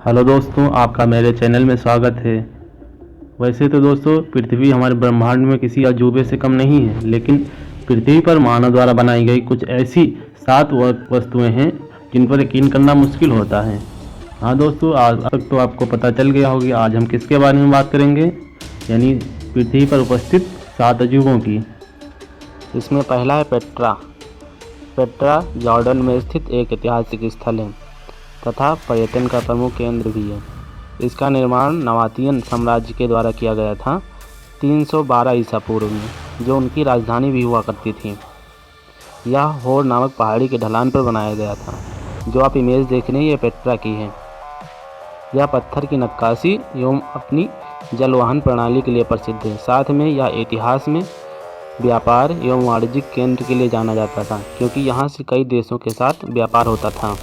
Hello दोस्तों, आपका मेरे चैनल में स्वागत है। वैसे तो दोस्तों, पृथ्वी हमारे ब्रह्मांड में किसी अजूबे से कम नहीं है, लेकिन पृथ्वी पर मानव द्वारा बनाई गई कुछ ऐसी 7 वस्तुएं हैं जिन पर यकीन करना मुश्किल होता है। हाँ दोस्तों, आज तक तो आपको पता चल गया होगा आज हम किसके बारे में बात करेंगे, यानी पृथ्वी पर उपस्थित 7 अजूबों की। इसमें पहला है पेट्रा। पेट्रा जॉर्डन में स्थित एक ऐतिहासिक स्थल है तथा पर्यटन का प्रमुख केंद्र भी है। इसका निर्माण नबातियन साम्राज्य के द्वारा किया गया था 312 ईसा पूर्व में, जो उनकी राजधानी भी हुआ करती थी। यह होर नामक पहाड़ी के ढलान पर बनाया गया था। जो आप इमेज देख रहे हैं ये पेट्रा की है। यह पत्थर की नक्काशी एवं अपनी जलवहन प्रणाली के लिए प्रसिद्ध है। साथ में यह इतिहास में व्यापार एवं वाणिज्यिक केंद्र के लिए जाना जाता था, क्योंकि यहाँ से कई देशों के साथ व्यापार होता था।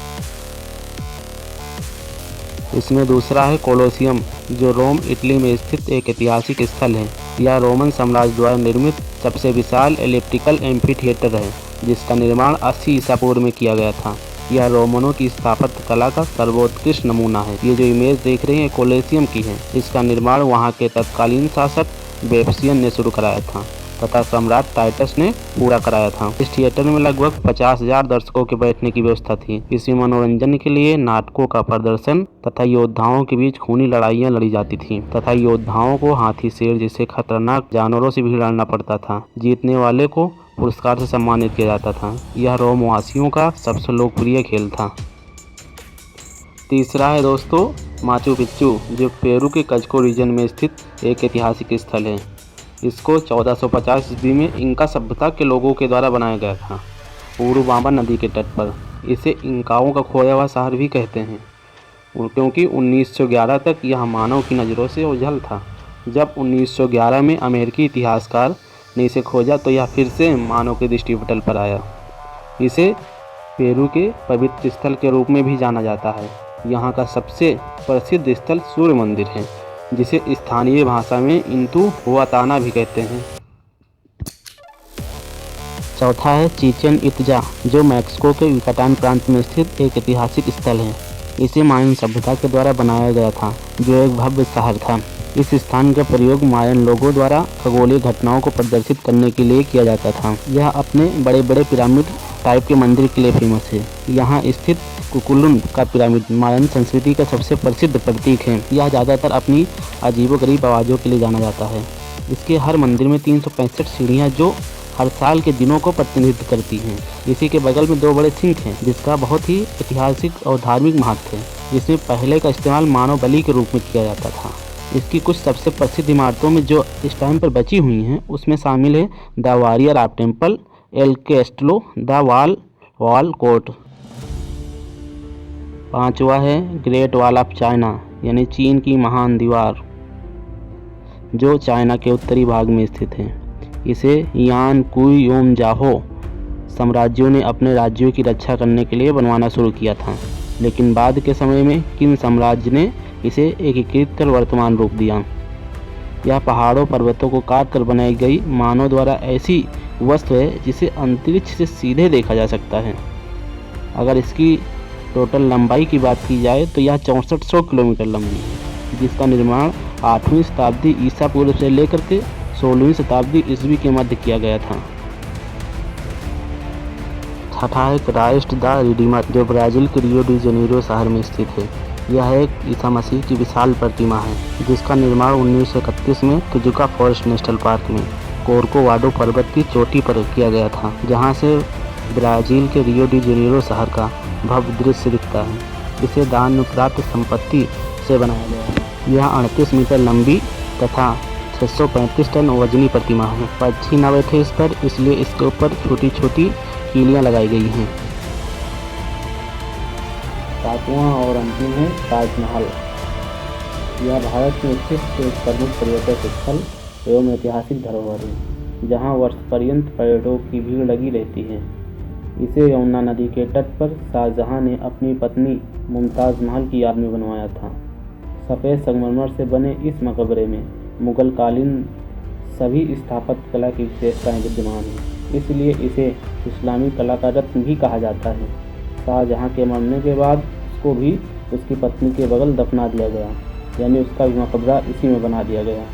इसमें दूसरा है कोलोसियम, जो रोम इटली में स्थित एक ऐतिहासिक स्थल है। यह रोमन साम्राज्य द्वारा निर्मित सबसे विशाल एलिप्टिकल एम्फीथिएटर है, जिसका निर्माण 80 ईसा पूर्व में किया गया था। यह रोमनों की स्थापत्य कला का सर्वोत्कृष्ट नमूना है। ये जो इमेज देख रहे हैं कोलोसियम की है। इसका निर्माण वहाँ के तत्कालीन शासक वेस्पियन ने शुरू कराया था तथा सम्राट टाइटस ने पूरा कराया था। इस थिएटर में लगभग 50,000 दर्शकों के बैठने की व्यवस्था थी। इसमें मनोरंजन के लिए नाटकों का प्रदर्शन तथा योद्धाओं के बीच खूनी लड़ाइयाँ लड़ी जाती थीं तथा योद्धाओं को हाथी, शेर जैसे खतरनाक जानवरों से भी लड़ना पड़ता था। जीतने वाले को पुरस्कार से सम्मानित किया जाता था। यह रोमवासियों का सबसे लोकप्रिय खेल था। तीसरा है दोस्तों माचू पिच्चू, जो पेरू के कचको रीजन में स्थित एक ऐतिहासिक स्थल है। इसको 1450 ईस्वी में इंका सभ्यता के लोगों के द्वारा बनाया गया था, उरुबांबा नदी के तट पर। इसे इंकाओं का खोया हुआ शहर भी कहते हैं, क्योंकि 1911 तक यह मानव की नज़रों से ओझल था। जब 1911 में अमेरिकी इतिहासकार ने इसे खोजा तो यह फिर से मानव के दृष्टिपटल पर आया। इसे पेरू के पवित्र स्थल के रूप में भी जाना जाता है। यहाँ का सबसे प्रसिद्ध स्थल सूर्य मंदिर है, जिसे स्थानीय भाषा में इंतुहुआताना भी कहते हैं। चौथा है चिचेन इत्जा, जो मैक्सिको के युकाटान प्रांत में स्थित एक ऐतिहासिक स्थल है। इसे मायन सभ्यता के द्वारा बनाया गया था, जो एक भव्य शहर था। इस स्थान का प्रयोग मायन लोगों द्वारा खगोलीय घटनाओं को प्रदर्शित करने के लिए किया जाता था। यह अपने बड़े बड़े पिरामिड टाइप के मंदिर के लिए फेमस है। यहाँ स्थित कुकुलुन का पिरामिड मायन संस्कृति का सबसे प्रसिद्ध प्रतीक है। यह ज़्यादातर अपनी अजीबोगरीब आवाज़ों के लिए जाना जाता है। इसके हर मंदिर में 365 सीढ़ियाँ जो हर साल के दिनों को प्रतिनिधित्व करती हैं। इसी के बगल में 2 बड़े सिंक हैं, जिसका बहुत ही ऐतिहासिक और धार्मिक महत्व है, जिसमें पहले का इस्तेमाल मानव बलि के रूप में किया जाता था। इसकी कुछ सबसे प्रसिद्ध इमारतों में जो इस टाइम पर बची हुई हैं, उसमें शामिल है the warrior of temple, El Castillo, the wall court. 5वां है ग्रेट वॉल ऑफ चाइना, यानी चीन की महान दीवार, जो चाइना के उत्तरी भाग में स्थित है। इसे यान कुई योम जाहो साम्राज्यों ने अपने राज्यों की रक्षा करने के लिए बनवाना शुरू किया था, लेकिन बाद के समय में किन साम्राज्य ने इसे एकीकृत कर वर्तमान रूप दिया। यह पहाड़ों पर्वतों को काट कर बनाई गई मानव द्वारा ऐसी वस्तु है जिसे अंतरिक्ष से सीधे देखा जा सकता है। अगर इसकी टोटल लंबाई की बात की जाए तो यह 6400 किलोमीटर लंबी है, जिसका निर्माण 8वीं शताब्दी ईसा पूर्व से लेकर के 16वीं शताब्दी ईस्वी के मध्य किया गया था। छठा है क्राइस्ट द रिडीमर, जो ब्राज़ील के रियो डी जनेरो शहर में स्थित है। यह एक ईसा मसीह की विशाल प्रतिमा है, जिसका निर्माण 1931 में तिजुका फॉरेस्ट नेशनल पार्क में कोर्कोवाडो पर्वत की चोटी पर किया गया था, जहां से ब्राज़ील के रियो डी जनेरो शहर का भव्य दृश्य दिखता है। इसे दान में प्राप्त संपत्ति से बनाया गया है। यह 38 मीटर लंबी तथा 635 टन वजनी प्रतिमा है। पक्षी न बैठे इस पर, इसलिए इसके ऊपर छोटी छोटी कीलियाँ लगाई गई हैं। 7वां और अंतिम है ताजमहल। यह भारत में स्थित एक प्रमुख पर्यटक स्थल एवं ऐतिहासिक धरोहर है, जहाँ वर्ष पर्यंत पर्यटकों की भीड़ लगी रहती है। इसे यमुना नदी के तट पर शाहजहां ने अपनी पत्नी मुमताज़ महल की याद में बनवाया था। सफ़ेद संगमरमर से बने इस मकबरे में मुगल कालीन सभी स्थापत्य कला की विशेषताएं विद्यमान हैं, इसलिए इसे इस्लामी कला का रत्न भी कहा जाता है। शाहजहां के मरने के बाद उसको भी उसकी पत्नी के बगल दफना दिया गया, यानी उसका भी मकबरा इसी में बना दिया गया।